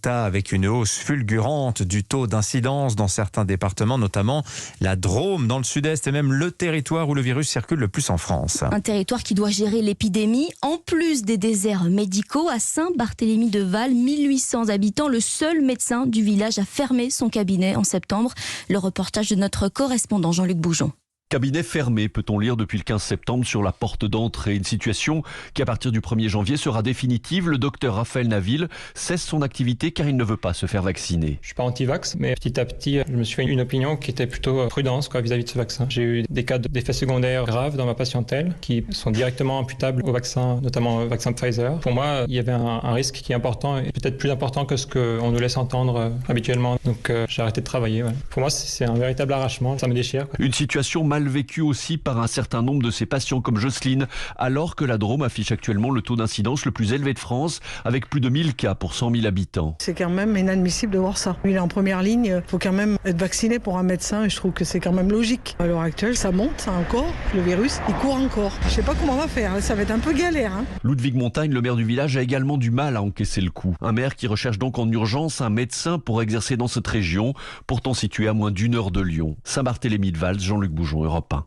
résultat avec une hausse fulgurante du taux d'incidence dans certains départements, notamment la Drôme dans le sud-est et même le territoire où le virus circule le plus en France. Un territoire qui doit gérer l'épidémie. En plus des déserts médicaux, à Saint-Barthélemy-de-Val, 1800 habitants, le seul médecin du village a fermé son cabinet en septembre. Le reportage de notre correspondant Jean-Luc Boujon. Cabinet fermé, peut-on lire depuis le 15 septembre sur la porte d'entrée. Une situation qui, à partir du 1er janvier, sera définitive. Le docteur Raphaël Naville cesse son activité car il ne veut pas se faire vacciner. Je suis pas anti-vax, mais petit à petit, je me suis fait une opinion qui était plutôt prudente vis-à-vis de ce vaccin. J'ai eu des cas d'effets secondaires graves dans ma patientèle qui sont directement imputables au vaccin, notamment au vaccin Pfizer. Pour moi, il y avait un risque qui est important et peut-être plus important que ce qu'on nous laisse entendre habituellement. Donc j'ai arrêté de travailler. Ouais. Pour moi, c'est un véritable arrachement. Ça me déchire. Une situation mal vécue aussi par un certain nombre de ses patients comme Jocelyne, alors que la Drôme affiche actuellement le taux d'incidence le plus élevé de France, avec plus de 1000 cas pour 100 000 habitants. C'est quand même inadmissible de voir ça. Il est en première ligne, il faut quand même être vacciné pour un médecin et je trouve que c'est quand même logique. À l'heure actuelle, ça monte, ça encore, le virus, il court encore. Je sais pas comment on va faire, ça va être un peu galère. Ludwig Montagne, le maire du village, a également du mal à encaisser le coup. Un maire qui recherche donc en urgence un médecin pour exercer dans cette région, pourtant située à moins d'1 heure de Lyon. Saint-Barthélemy-de-Val, Jean-Luc Boujon, Europe 1.